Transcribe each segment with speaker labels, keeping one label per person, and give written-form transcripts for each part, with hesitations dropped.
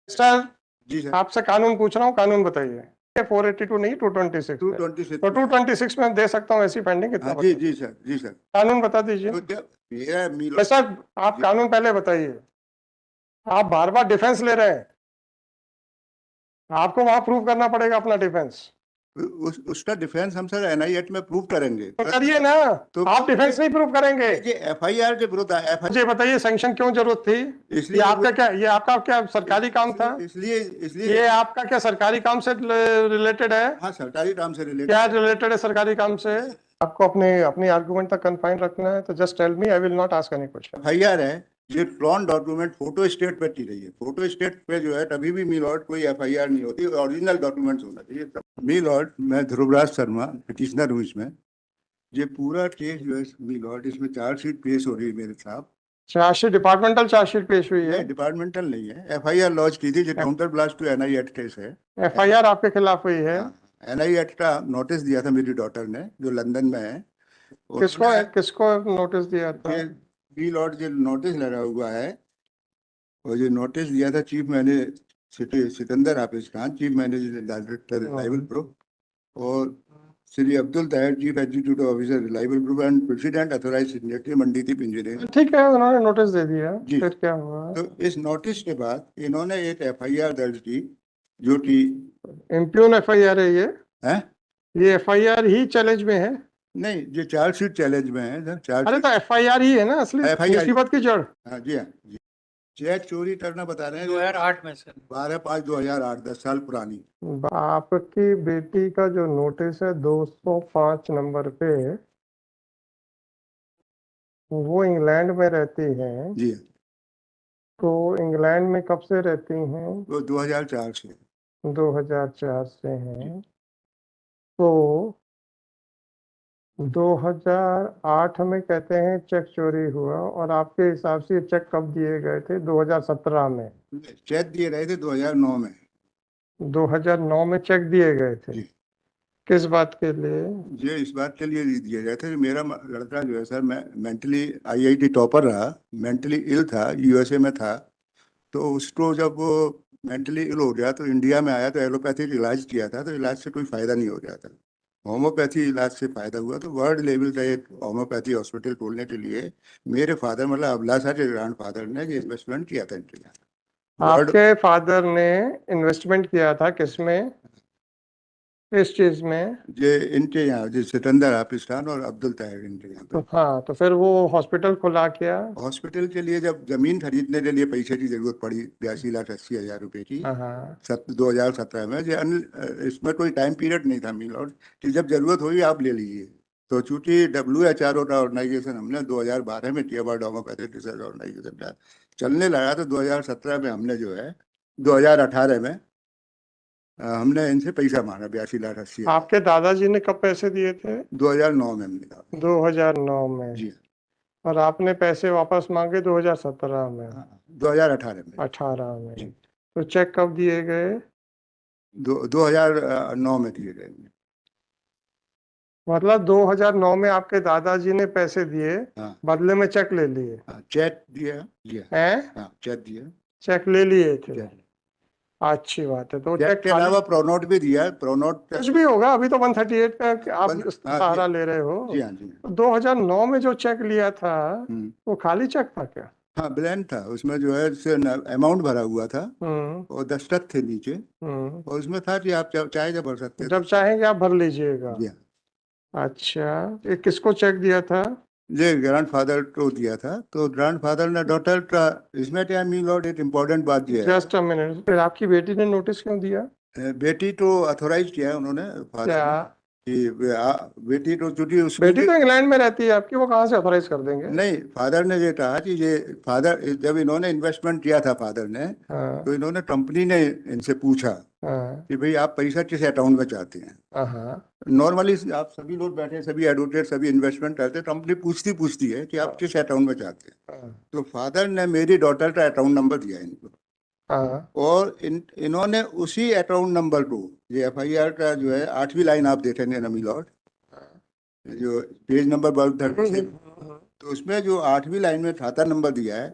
Speaker 1: Sir
Speaker 2: जी sir.
Speaker 1: आपसे कानून पूछ रहा हूँ, कानून बताइए। 482 नहीं 226 है।
Speaker 2: 226
Speaker 1: तो 226 में दे सकता हूँ ऐसी पेंडिंग कितना?
Speaker 2: हाँ जी जी सर, जी सर।
Speaker 1: कानून बता दीजिए।
Speaker 2: तो क्या मेरा
Speaker 1: भाई साहब आप
Speaker 2: जी।
Speaker 1: कानून पहले बताइए। आप बार बार डिफेंस ले रहे हैं, आपको वहां प्रूव करना पड़ेगा अपना डिफेंस।
Speaker 2: उसका डिफेंस हम सर एनआईए में प्रूव करेंगे।
Speaker 1: तो करिए ना।
Speaker 2: तो
Speaker 1: आप डिफेंस नहीं प्रूव करेंगे।
Speaker 2: ये एफआईआर के विरुद्ध
Speaker 1: मुझे बताइए सैंक्शन क्यों जरूरत थी?
Speaker 2: इसलिए
Speaker 1: ये आपका क्या सरकारी काम था?
Speaker 2: इसलिए इसलिए
Speaker 1: ये आपका क्या सरकारी काम से रिलेटेड है?
Speaker 2: हाँ, सरकारी काम से रिलेटेड।
Speaker 1: क्या रिलेटेड है सरकारी काम से? आपको अपने अपनी आर्गुमेंट तक कन्फाइन रखना है तो just tell me, I will not ask any question.
Speaker 2: FIR है, ये ड्रॉन डॉक्यूमेंट फोटो स्टेट पे की रही है। फोटो स्टेट पे जो है तभी भी मी लॉर्ड कोई एफआईआर नहीं होती, ओरिजिनल डॉक्यूमेंट्स होना चाहिए। मी लॉर्ड, मैं ध्रुवराज शर्मा पिटिशनर हूँ इसमें। ये पूरा केस जो है मी लॉर्ड, इसमें चार्जशीट पेश हो रही है मेरे साहब।
Speaker 1: चार्जशीट डिपार्टमेंटल चार्जशीट पेश हुई है?
Speaker 2: नहीं, डिपार्टमेंटल नहीं है। एफआईआर लॉन्च की थी जो counter blast to NI act case है।
Speaker 1: एफआईआर आपके खिलाफ हुई है?
Speaker 2: एनआई एक्ट का नोटिस दिया था मेरी डॉटर ने जो लंदन में है।
Speaker 1: किसको किसको नोटिस दिया था?
Speaker 2: ये मी लॉर्ड जो नोटिस लगा हुआ है, और ये नोटिस दिया था chief manager Sikandar Hafiz Khan, chief manager director reliable group, और Shri Abdul Tahir, chief executive officer reliable group and president authorise signatory Mandideep engineering.
Speaker 1: ठीक है, उन्होंने नोटिस दे दिया
Speaker 2: जी।
Speaker 1: फिर क्या हुआ?
Speaker 2: तो इस नोटिस के बाद इन्होंने एक एफआईआर दर्ज की जो कि
Speaker 1: इम्प्यून एफआईआर है
Speaker 2: है?
Speaker 1: ये एफआईआर ही चैलेंज में है?
Speaker 2: नहीं, ये चार्जशीट चैलेंज में है सर।
Speaker 1: अरे तो एफआईआर ही है ना असली मुसीबत की जड़।
Speaker 2: हाँ जी, हाँ जी। चेक चोरी करना बता रहे हैं
Speaker 3: 2008 में सर।
Speaker 2: 12/5/2008, 10 साल पुरानी।
Speaker 1: आपकी बेटी का जो नोटिस है 205 नंबर पे, वो इंग्लैंड में रहती है।
Speaker 2: जी।
Speaker 1: तो इंग्लैंड में कब से रहती हैं?
Speaker 2: वो 2004 से।
Speaker 1: 2004 से हैं। तो 2008 में कहते हैं चेक चोरी हुआ, और आपके हिसाब से ये चेक कब दिए गए थे? 2017 में?
Speaker 2: चेक दिए गए थे 2009 में।
Speaker 1: 2009 में चेक दिए गए थे?
Speaker 2: जी।
Speaker 1: किस बात के लिए?
Speaker 2: ये इस बात के लिए दिए गए थे, मेरा लड़का जो है सर, मैं मेंटली आईआईटी टॉपर रहा, मेंटली इल था, यूएसए में था। तो उसको जब वो मेंटली इल हो गया तो इंडिया में आया, तो एलोपैथिक इलाज किया था, तो इलाज से कोई फायदा नहीं हो रहा था। होम्योपैथी इलाज से फायदा हुआ, तो वर्ल्ड लेवल का एक होम्योपैथी हॉस्पिटल खोलने के लिए मेरे फादर, मतलब अभिलाषा के ग्रैंड फादर ने ये इन्वेस्टमेंट किया था इंडिया।
Speaker 1: आपके फादर ने इन्वेस्टमेंट किया था किसमें, इस चीज में?
Speaker 2: ये इनके यहाँ जो सिकंदर हाफिज खान और अब्दुल ताहिर, इनके यहाँ
Speaker 1: तो
Speaker 2: पे।
Speaker 1: हाँ, तो फिर वो हॉस्पिटल खुला क्या?
Speaker 2: हॉस्पिटल के लिए जब जमीन खरीदने के लिए पैसे की जरूरत पड़ी, 82,80,000 रुपए की,
Speaker 1: हाँ।
Speaker 2: 2017 में। इसमें कोई टाइम पीरियड नहीं था मिलोड कि जब जरूरत होगी आप ले लीजिए। तो चूंकि WHO का ऑर्गेनाइजेशन हमने 2012 में किया, वर्ल्ड होम्योपैथिक रिसर्च ऑर्गेनाइजेशन का चलने लगा, तो 2017 में हमने जो है 2018 में हमने इनसे पैसा मांगा 82,80,000।
Speaker 1: आपके दादाजी ने कब पैसे दिए थे?
Speaker 2: 2009 में हमने कहा।
Speaker 1: 2009 में?
Speaker 2: जी।
Speaker 1: और आपने पैसे वापस मांगे 2017 में?
Speaker 2: 2018 में।
Speaker 1: 18 में? तो चेक कब दिए गए?
Speaker 2: 2009 में दिए गए।
Speaker 1: मतलब 2009 में आपके दादाजी ने पैसे दिए,
Speaker 2: हाँ।
Speaker 1: बदले में चेक ले लिए?
Speaker 2: चेक दिया
Speaker 1: हैं?
Speaker 2: हाँ, चेक दिया।
Speaker 1: चेक ले लिए थे?
Speaker 2: चेक।
Speaker 1: अच्छी बात है। तो
Speaker 2: चेक के अलावा प्रोनोट भी दिया, प्रोनोट
Speaker 1: कुछ भी होगा। अभी तो 138 का आप सहारा ले रहे हो।
Speaker 2: जी हाँ, जी।
Speaker 1: 2009 में जो चेक लिया था वो खाली चेक था क्या?
Speaker 2: हाँ, ब्लैंक था। उसमें जो है अमाउंट भरा हुआ था और दस्तखत थे नीचे, और उसमें था कि आप चाहे जब भर सकते,
Speaker 1: जब चाहेंगे आप भर लीजिएगा।
Speaker 2: जी हाँ।
Speaker 1: अच्छा, ये किसको चेक दिया था?
Speaker 2: ये ग्रैंडफादर को दिया था। तो ग्रैंडफादर ने डॉटर का, इसमें क्या मी लॉर्ड एक इम्पोर्टेंट बात ये है।
Speaker 1: जस्ट अ मिनट, फिर आपकी बेटी ने नोटिस क्यों दिया?
Speaker 2: बेटी तो अथोराइज किया है उन्होंने, फादर
Speaker 1: क्या?
Speaker 2: कि बेटी तो चूंकि
Speaker 1: बेटी तो इंग्लैंड में रहती है आपकी, वो कहाँ से ऑथराइज कर देंगे?
Speaker 2: नहीं, फादर ने ये कहा कि ये फादर जब इन्होंने इन्वेस्टमेंट किया था फादर ने,
Speaker 1: हाँ।
Speaker 2: तो इन्होंने कंपनी ने इनसे पूछा कि भाई आप पैसा किस अकाउंट में चाहते हैं।
Speaker 1: हाँ।
Speaker 2: नॉर्मली आप सभी लोग बैठे, सभी एडवोकेट, सभी इन्वेस्टमेंट करते हैं, कंपनी पूछती है कि आप किस अकाउंट में चाहते हैं। तो फादर ने मेरी डॉटर का अकाउंट नंबर दिया इनको, और इन्होंने उसी अकाउंट नंबर को, ये एफआईआर का जो है 8वीं लाइन आप देखेंगे ना मिलॉर्ड, जो पेज नंबर 1236, तो उसमें जो 8वीं लाइन में खाता नंबर दिया है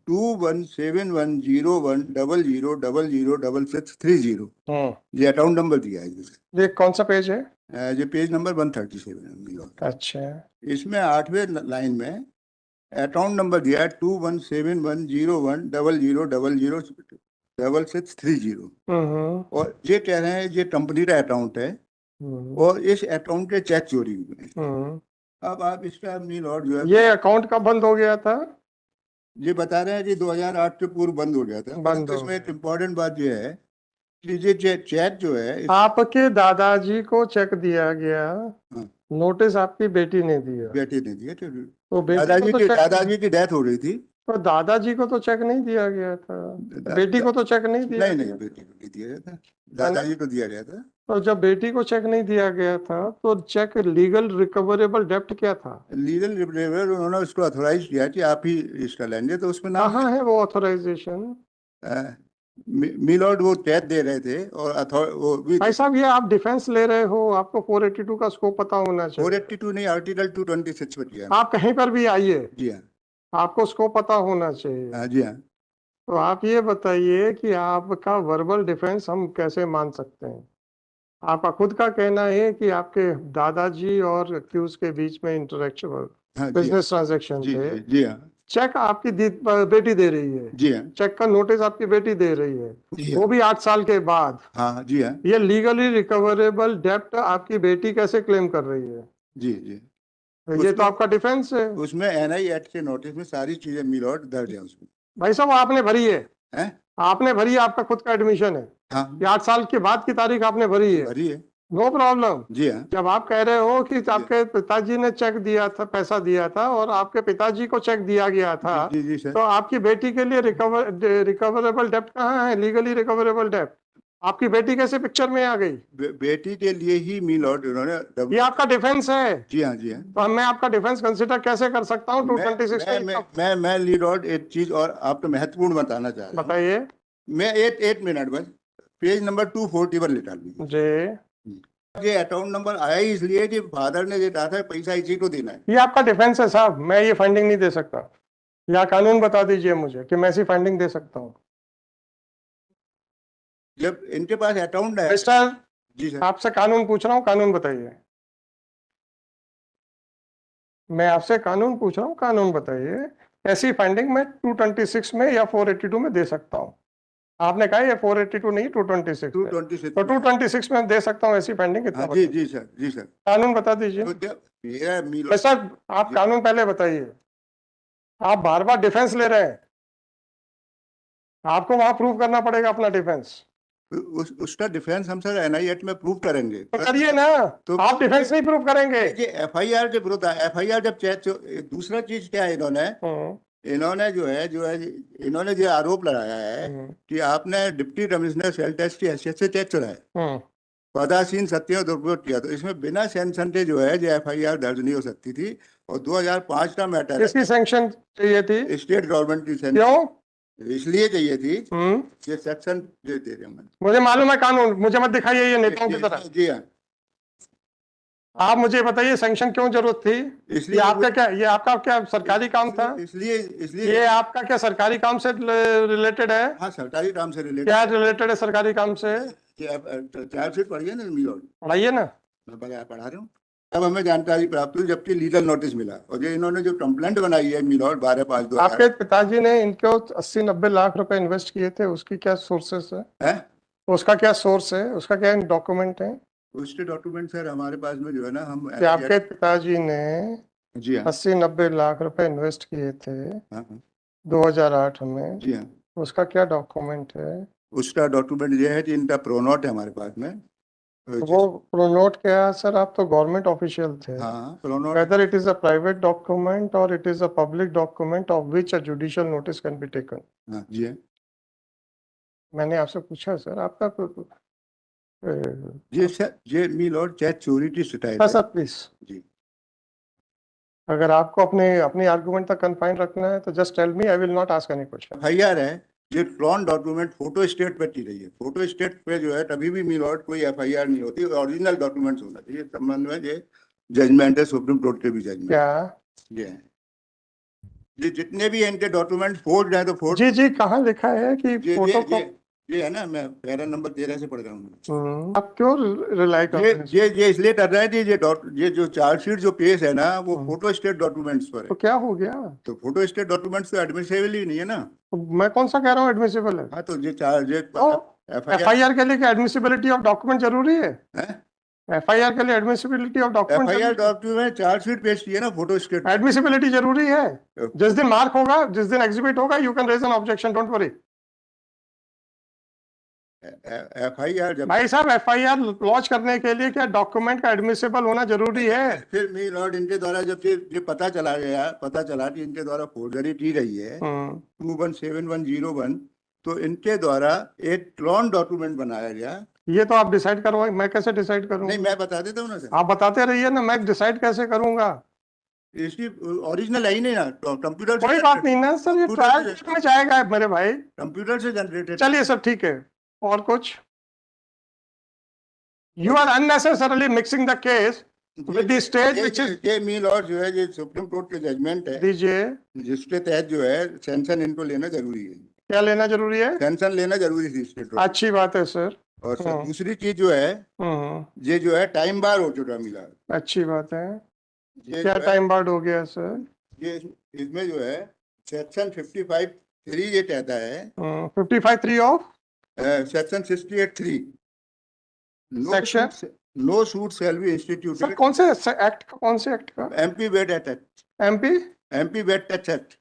Speaker 2: 21710100006630 ये अकाउंट नंबर दिया है जिसका।
Speaker 1: ये कौन सा पेज है?
Speaker 2: ये पेज नंबर 137 है मिलोट।
Speaker 1: अच्छा,
Speaker 2: इसमें 8वें लाइन में अकाउंट नंबर दिया है 21710100006630 और ये कह रहे हैं ये कंपनी का अकाउंट है और इस अकाउंट के चेक चोरी हुए हैं। अब आप इसका मिलोट जो है
Speaker 1: ये अकाउंट कब बंद हो गया था?
Speaker 2: ये बता रहे हैं कि 2008 के पूर्व बंद हो गया था।
Speaker 1: बंद हो
Speaker 2: इसमें एक इम्पोर्टेंट बात ये है कि ये चेक जो है
Speaker 1: आपके दादाजी को चेक दिया गया,
Speaker 2: हाँ।
Speaker 1: नोटिस आपकी बेटी ने दिया,
Speaker 2: बेटे ने दिए थे।
Speaker 1: तो बेटी को तो चेक,
Speaker 2: दादाजी की डेथ हो रही थी
Speaker 1: तो दादाजी को तो चेक नहीं दिया गया था, बेटी को तो चेक नहीं दिया
Speaker 2: नहीं
Speaker 1: गया।
Speaker 2: बेटी को नहीं दिया गया था, दादाजी को दिया गया था।
Speaker 1: तो जब बेटी को चेक नहीं दिया गया था तो चेक लीगल रिकवरेबल डेप्ट क्या था?
Speaker 2: लीगल रिप्रेजेंटेटिव उन्होंने उसको अथोराइज किया कि आप ही इसका लेंगे, तो उसमें नाम
Speaker 1: कहाँ है वो ऑथराइजेशन?
Speaker 2: मिलोट वो चेक दे रहे थे और वो भी
Speaker 1: भाई साहब, ये आप डिफेंस ले रहे हो, आपको 482 का स्कोप पता होना चाहिए।
Speaker 2: 482 नहीं, आर्टिकल 226 पर किया।
Speaker 1: आप कहीं पर भी आइए,
Speaker 2: जी हाँ,
Speaker 1: आपको स्कोप पता होना चाहिए।
Speaker 2: जी हाँ।
Speaker 1: तो आप ये बताइए कि आपका वर्बल डिफेंस हम कैसे मान सकते हैं? आपका खुद का कहना है कि आपके दादाजी और एक्यूज के बीच में इंटरेक्शन, बिजनेस ट्रांजैक्शन थे।
Speaker 2: जी हाँ,
Speaker 1: चेक आपकी बेटी दे रही है,
Speaker 2: जी हाँ,
Speaker 1: चेक का नोटिस आपकी बेटी दे रही है,
Speaker 2: जी
Speaker 1: वो
Speaker 2: हाँ,
Speaker 1: भी 8 साल के बाद।
Speaker 2: हाँ, जी हाँ,
Speaker 1: ये लीगली रिकवरेबल डेप्ट आपकी बेटी कैसे क्लेम कर रही है?
Speaker 2: जी जी।
Speaker 1: तो ये तो आपका डिफेंस है।
Speaker 2: उसमें एनआई एक्ट के नोटिस में सारी चीजें मिलोट दर्ज है उसमें।
Speaker 1: भाई साहब, आपने भरी है,
Speaker 2: हैं?
Speaker 1: आपने भरी है, आपका खुद का एडमिशन है।
Speaker 2: हाँ,
Speaker 1: ये 8 साल के बाद की तारीख आपने भरी है,
Speaker 2: भरी है।
Speaker 1: No problem.
Speaker 2: जी हाँ,
Speaker 1: जब आप कह रहे हो कि आपके पिताजी ने चेक दिया था, पैसा दिया था और आपके पिताजी को चेक दिया गया था,
Speaker 2: जी जी सर।
Speaker 1: तो आपकी बेटी के लिए रिकवरेबल डेप्ट कहाँ है? लीगली रिकवरेबल डेप्ट आपकी बेटी कैसे पिक्चर में आ गई?
Speaker 2: बेटी के लिए ही मिलोट उन्होंने
Speaker 1: ये आपका डिफेंस है।
Speaker 2: जी हाँ, जी हाँ।
Speaker 1: तो मैं आपका डिफेंस कंसिडर कैसे कर सकता हूँ? 226
Speaker 2: मैं लीडोट एक चीज और आपको महत्वपूर्ण बताना चाह रहा हूँ।
Speaker 1: बताइए।
Speaker 2: मैं एक मिनट बस पेज नंबर 240 पर लेटा लीजिए।
Speaker 1: जी,
Speaker 2: ये अकाउंट नंबर आया ही इसलिए कि फादर ने ये कहा था पैसा इसी को देना है।
Speaker 1: ये आपका डिफेंस है साहब, मैं ये फंडिंग नहीं दे सकता। या कानून बता दीजिए मुझे कि मैं ऐसी फंडिंग दे सकता हूँ।
Speaker 2: जब इनके पास अकाउंट है।
Speaker 1: मिस्टर,
Speaker 2: जी सर।
Speaker 1: आपसे कानून पूछ रहा हूँ, कानून बताइए। मैं आपसे कानून पूछ रहा हूँ, कानून बताइए। ऐसी फंडिंग मैं 226 में या 482 में दे सकता हूँ। आपने कहा ये 482 नहीं, 226 है।
Speaker 2: 226
Speaker 1: तो 226 में दे सकता हूँ ऐसी फंडिंग, कितना
Speaker 2: हाँ, जी जी सर, जी सर।
Speaker 1: कानून बता दीजिए।
Speaker 2: तो जब मेरा मिलो
Speaker 1: सर, आप कानून पहले बताइए। आप बार बार डिफेंस ले रहे हैं, आपको वहां प्रूव करना पड़ेगा अपना डिफेंस।
Speaker 2: उसका डिफेंस हम सर एनआई एक्ट में प्रूव करेंगे।
Speaker 1: तो करिए ना। तो आप डिफेंस नहीं प्रूव करेंगे।
Speaker 2: ये एफआईआर के विरुद्ध एफआईआर जब दूसरा चीज क्या है, इन्होंने जो है इन्होंने जो आरोप लगाया है कि आपने डिप्टी कमिश्नर सेल टैक्स की हैसियत से टैक्स चढ़ाया, पदासीन सत्यों दुरुपयोग किया, तो इसमें बिना सैंक्शन के जो है जो एफआईआर दर्ज नहीं हो सकती थी। और 2005 का मैटर
Speaker 1: किसकी सैंक्शन चाहिए थी?
Speaker 2: स्टेट गवर्नमेंट की सैंक्शन
Speaker 1: क्यों?
Speaker 2: इसलिए चाहिए थी ये सेक्शन दे दे रहे हैं।
Speaker 1: मुझे मालूम है कानून, मुझे मत दिखाइए ये नेताओं की तरह।
Speaker 2: जी हाँ,
Speaker 1: आप मुझे बताइए सैंक्शन क्यों जरूरत थी?
Speaker 2: इसलिए
Speaker 1: ये आपका क्या सरकारी काम था?
Speaker 2: इसलिए
Speaker 1: ये आपका क्या सरकारी काम से रिलेटेड है?
Speaker 2: हाँ, सरकारी काम से रिलेटेड।
Speaker 1: क्या रिलेटेड है सरकारी काम से?
Speaker 2: चार्जशीट पढ़िए ना मिलोट,
Speaker 1: पढ़ाइए ना।
Speaker 2: मैं पढ़ा रहा हूँ। तब हमें जानकारी प्राप्त हुई जबकि लीगल नोटिस मिला, और ये इन्होंने जो कंप्लेंट बनाई है मिलोट 12/5/2000।
Speaker 1: आपके पिताजी ने इनको 80-90 लाख रुपए इन्वेस्ट किए थे, उसकी क्या सोर्सेस है? उसका क्या सोर्स है, उसका क्या डॉक्यूमेंट है?
Speaker 2: उसके डॉक्यूमेंट सर हमारे पास में जो है ना, हम
Speaker 1: कि आपके पिताजी ने
Speaker 2: जी हाँ
Speaker 1: 80-90 लाख रुपए इन्वेस्ट किए थे
Speaker 2: हाँ
Speaker 1: 2008 में,
Speaker 2: जी हाँ।
Speaker 1: उसका क्या डॉक्यूमेंट है?
Speaker 2: उसका डॉक्यूमेंट ये है कि इनका प्रोनोट है हमारे पास में।
Speaker 1: वो प्रोनोट क्या है सर? आप तो गवर्नमेंट ऑफिशियल थे।
Speaker 2: हाँ, pronote.
Speaker 1: Whether it is a private document or it is a public document of which a judicial notice can be taken.
Speaker 2: हाँ जी हाँ।
Speaker 1: मैंने आपसे पूछा सर, आपका
Speaker 2: ये सर ये मिलोट चाहे चोरी की शिकायत है।
Speaker 1: सर प्लीज,
Speaker 2: जी,
Speaker 1: अगर आपको अपनी आर्गुमेंट तक कन्फाइन रखना है तो just tell me, I will not ask any question.
Speaker 2: FIR है, ये क्लोन डॉक्यूमेंट फोटो स्टेट पे की रही है। फोटो स्टेट पे जो है कभी भी मिलोट कोई एफआईआर नहीं होती, ओरिजिनल डॉक्यूमेंट्स होना चाहिए। संबंध में ये जजमेंट है सुप्रीम कोर्ट के भी जजमेंट।
Speaker 1: क्या
Speaker 2: ये है ये जितने भी इनके डॉक्यूमेंट फोर्ज हैं तो फोर्ज
Speaker 1: जी जी, कहाँ लिखा है कि फोटो
Speaker 2: ये है ना, मैं पैरा नंबर 13 से पढ़ रहा हूँ।
Speaker 1: आप क्यों रिलाई कर रहे हैं?
Speaker 2: ये इसलिए कर रहे हैं कि ये जो चार्जशीट जो पेश है ना, वो फोटो स्टेट डॉक्यूमेंट्स पर
Speaker 1: तो
Speaker 2: है।
Speaker 1: क्या हो गया?
Speaker 2: तो फोटो स्टेट डॉक्यूमेंट्स तो एडमिसिबल ही नहीं है ना।
Speaker 1: तो मैं कौन सा कह रहा हूँ एडमिसिबल है?
Speaker 2: हाँ, तो ये चार्ज
Speaker 1: एफआईआर के लिए क्या एडमिसिबिलिटी ऑफ डॉक्यूमेंट जरूरी है? एफआईआर के लिए admissibility of document
Speaker 2: FIR document chargesheet पेश की है ना, फोटो स्टेट
Speaker 1: एडमिसिबिलिटी जरूरी है। जिस दिन मार्क होगा, जिस दिन एग्जिबिट होगा, you can raise an objection, don't worry.
Speaker 2: FIR जब
Speaker 1: भाई साहब, एफआईआर लॉन्च करने के लिए क्या डॉक्यूमेंट का एडमिसिबल होना जरूरी है?
Speaker 2: फिर मी लॉर्ड, इनके द्वारा जब ये पता चला कि इनके द्वारा फोर्जरी की गई है 217101, तो इनके द्वारा एक क्लोन डॉक्यूमेंट बनाया गया।
Speaker 1: ये तो आप डिसाइड करो, मैं कैसे डिसाइड करूंगा?
Speaker 2: नहीं, मैं बता देता हूँ ना सर।
Speaker 1: आप बताते रहिए ना, मैं डिसाइड कैसे करूंगा?
Speaker 2: इसकी ओरिजिनल है ही नहीं ना, कंप्यूटर से।
Speaker 1: कोई बात नहीं ना सर, ये ट्रायल में जाएगा मेरे भाई,
Speaker 2: कंप्यूटर से जनरेटेड।
Speaker 1: चलिए सर, ठीक है। और कुछ? You are unnecessarily mixing the case with the stage which is.
Speaker 2: ये मी लॉर्ड जो है, ये सुप्रीम कोर्ट के जजमेंट है,
Speaker 1: दीजिए।
Speaker 2: जिसके तहत जो है सेंशन इनको लेना जरूरी है।
Speaker 1: क्या लेना जरूरी है?
Speaker 2: सेंशन लेना जरूरी थी स्टेट।
Speaker 1: अच्छी बात है सर।
Speaker 2: और सर दूसरी चीज जो है, ये जो है टाइम बार हो चुका मिला।
Speaker 1: अच्छी बात है।
Speaker 2: ये
Speaker 1: क्या टाइम बार्ड हो गया सर?
Speaker 2: ये इसमें जो है सेक्शन 55(3) ये कहता है
Speaker 1: 55(3) of
Speaker 2: section 68(3)
Speaker 1: section.
Speaker 2: No suit shall be instituted.
Speaker 1: Sir कौन से एक्ट का? कौन से एक्ट का?
Speaker 2: MP VAT act. MP VAT tax act.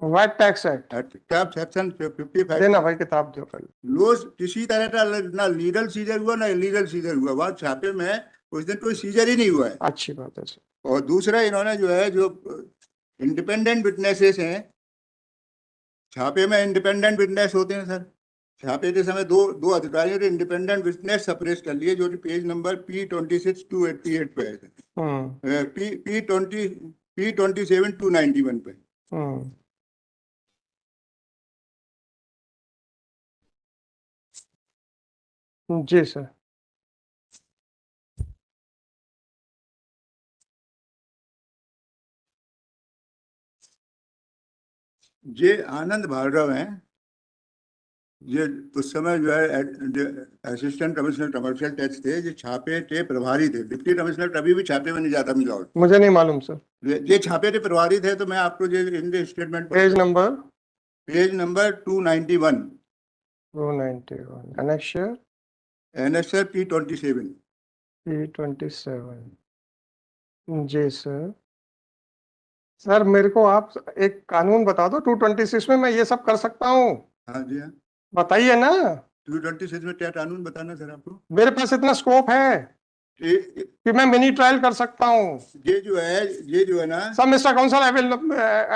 Speaker 1: White tax act.
Speaker 2: किताब सेक्शन 55।
Speaker 1: देना भाई, किताब दो कल।
Speaker 2: लो किसी तरह का ना लीगल सीजर हुआ ना इलीगल सीजर हुआ, वहां छापे में उस दिन कोई सीजर ही नहीं हुआ है।
Speaker 1: अच्छी बात है सर।
Speaker 2: और दूसरा, इन्होंने जो है, जो इंडिपेंडेंट विटनेसेस हैं, छापे में इंडिपेंडेंट विटनेस होते हैं सर। छापे के समय दो अधिकारियों ने इंडिपेंडेंट विटनेस सप्रेस कर लिए, जो कि पेज नंबर P26-288 पे है, P27-291 पे।
Speaker 1: जी सर।
Speaker 2: ये आनंद भार्गव हैं, ये उस समय जो है असिस्टेंट कमिश्नर कमर्शियल टैक्स थे, जो छापे के प्रभारी थे। डिप्टी कमिश्नर कभी भी छापे में नहीं जाता मिला।
Speaker 1: मुझे नहीं मालूम सर।
Speaker 2: ये छापे के प्रभारी थे, तो मैं आपको जो इनके statement
Speaker 1: page number
Speaker 2: 291
Speaker 1: annexure
Speaker 2: NSR P27।
Speaker 1: जी सर। सर मेरे को आप एक कानून बता दो, 226 में मैं ये सब कर सकता हूँ?
Speaker 2: हाँ जी, हाँ।
Speaker 1: बताइए ना।
Speaker 2: 226 में क्या कानून बताना सर आपको?
Speaker 1: मेरे पास इतना स्कोप है कि मैं मिनी ट्रायल कर सकता हूँ।
Speaker 2: ये जो है ना
Speaker 1: sir, mister counsel, I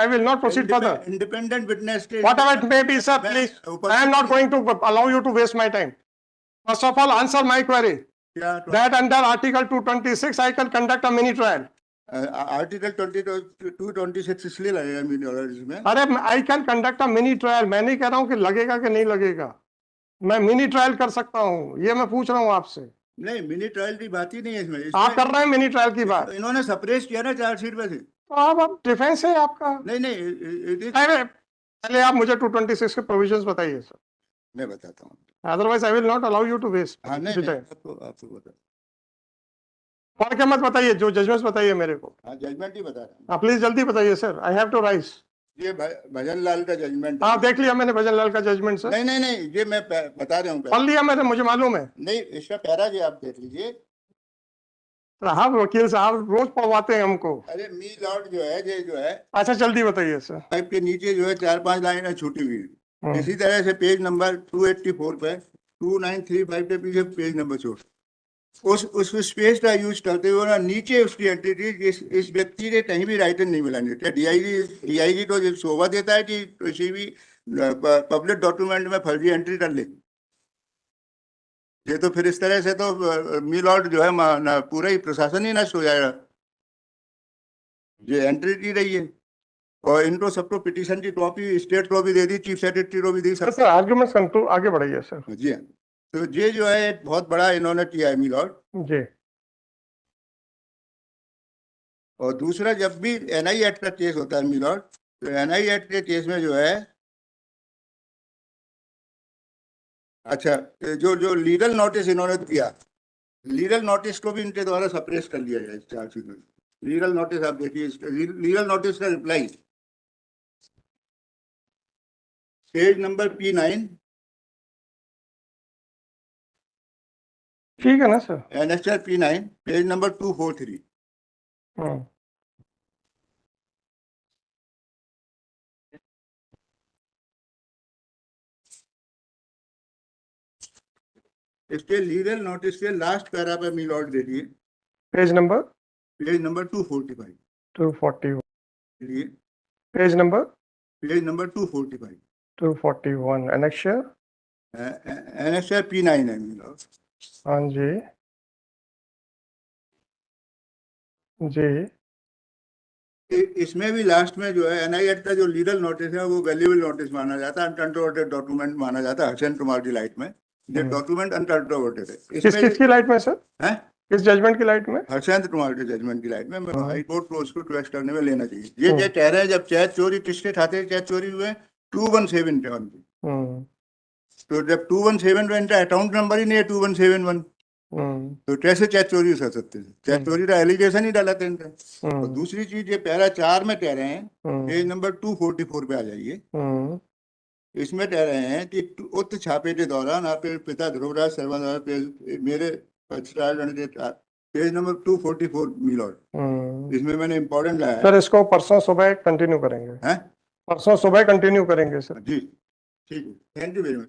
Speaker 1: will not proceed further.
Speaker 2: Independent witness के
Speaker 1: Whatever it may be, sir, please. I am not going to allow you to waste my time. First of all, answer my query. That under Article 226, I can conduct a mini trial.
Speaker 2: Article 226 इसलिए लगेगा mini order इसमें?
Speaker 1: अरे, I can conduct a mini trial. मैं नहीं कह रहा हूँ कि लगेगा कि नहीं लगेगा, मैं मिनी ट्रायल कर सकता हूँ, ये मैं पूछ रहा हूँ आपसे।
Speaker 2: नहीं, मिनी ट्रायल की बात ही नहीं है इसमें।
Speaker 1: आप कर रहे हैं मिनी ट्रायल की बात।
Speaker 2: इन्होंने सप्रेस किया ना चार्जशीट में से।
Speaker 1: तो आप डिफेंस है आपका।
Speaker 2: नहीं,
Speaker 1: पहले आप मुझे 226 के प्रोविजंस बताइए सर।
Speaker 2: मैं बताता हूँ,
Speaker 1: otherwise I will not allow you to waste.
Speaker 2: हाँ, नहीं, आपको बता।
Speaker 1: और क्या मत बताइए, जो जजमेंट्स बताइए मेरे को।
Speaker 2: हाँ, जजमेंट ही बता रहा हूँ।
Speaker 1: हाँ प्लीज जल्दी बताइए sir, I have to rise.
Speaker 2: ये भजन लाल का जजमेंट।
Speaker 1: हाँ देख लिया मैंने भजन लाल का जजमेंट सर।
Speaker 2: नहीं, ये मैं बता रहा हूँ।
Speaker 1: पढ़ लिया मैंने, मुझे मालूम है।
Speaker 2: नहीं, इसका पैरा जी आप देख लीजिए।
Speaker 1: साहब वकील साहब रोज पढ़वाते हैं हमको।
Speaker 2: अरे मी लॉर्ड जो है, ये जो है,
Speaker 1: अच्छा जल्दी बताइए सर।
Speaker 2: पाइप के नीचे जो है 4-5 लाइनें छूटी हुई है। इसी तरह से पेज नंबर 284 पे 2935 के पीछे पेज नंबर छोड़, उस स्पेस का यूज करते हुए ना, नीचे उसकी एंट्री थी, इस व्यक्ति ने कहीं भी राइटर नहीं मिलानी। क्या डीआईजी तो शोभा देता है कि किसी भी पब्लिक डॉक्यूमेंट में फर्जी एंट्री कर ले? ये तो फिर इस तरह से तो मी लॉर्ड जो है पूरा ही प्रशासन ही नष्ट हो जाएगा। ये एंट्री की रही है, और इनको सबको पिटीशन की कॉपी स्टेट को भी दे दी, चीफ सेक्रेटरी को भी दी।
Speaker 1: सर आर्गुमेंट्स कंट्रोल आगे बढ़ाइए सर।
Speaker 2: जी हाँ। तो ये जो है एक बहुत बड़ा इन्होंने किया है मी लॉर्ड
Speaker 1: जी।
Speaker 2: और दूसरा, जब भी एनआई एक्ट का केस होता है मी लॉर्ड, तो एनआई एक्ट के केस में जो है, अच्छा, जो जो लीगल नोटिस इन्होंने दिया, लीगल नोटिस को भी इनके द्वारा सप्रेस कर लिया जाए चार्जशीट में। लीगल नोटिस आप देखिए, लीगल नोटिस का रिप्लाई पेज नंबर P9,
Speaker 1: ठीक है ना sir?
Speaker 2: Annexure P9 page number 243। इसके लीगल नोटिस के लास्ट पैरा पे मी लॉर्ड देखिए,
Speaker 1: पेज नंबर
Speaker 2: पेज नंबर 245।
Speaker 1: 241,
Speaker 2: देखिए
Speaker 1: page number
Speaker 2: page number 245,
Speaker 1: 241, annexure.
Speaker 2: Annexure P9 है मी लॉर्ड।
Speaker 1: हाँ जी जी।
Speaker 2: इसमें भी लास्ट में जो है एनआई एक्ट का जो लीगल नोटिस है वो वैल्यूएबल नोटिस माना जाता है, अनकंट्रोवर्टेड डॉक्यूमेंट माना जाता है हसन कुमार की लाइट में। ये डॉक्यूमेंट अनकंट्रोवर्टेड है। इसमें
Speaker 1: किसकी लाइट में सर?
Speaker 2: है
Speaker 1: किस जजमेंट की लाइट में?
Speaker 2: हर्षेंद्र कुमार के जजमेंट की लाइट में हाई कोर्ट को उसको ट्वेस्ट करने में लेना चाहिए। ये क्या कह रहे हैं, जब चेक चोरी किसके खाते चेक चोरी हुए 2171 की, तो जब 217 इनका अकाउंट नंबर ही नहीं है 2171, तो कैसे चेक चोरी कर सकते थे? चेक चोरी का एलिगेशन ही डाला था इनका। और दूसरी चीज, ये पैरा 4 में कह रहे हैं, पेज नंबर 244 पे आ जाइए, इसमें कह रहे हैं कि उक्त छापे के दौरान आपके पिता ध्रुवराज शर्मा द्वारा मेरे पेज नंबर 244 मिलॉर्ड, इसमें मैंने इंपॉर्टेंट लाया है
Speaker 1: सर। इसको परसों सुबह कंटिन्यू करेंगे।
Speaker 2: हैं?
Speaker 1: परसों सुबह कंटिन्यू करेंगे सर।
Speaker 2: जी ठीक है, थैंक यू वेरी मच।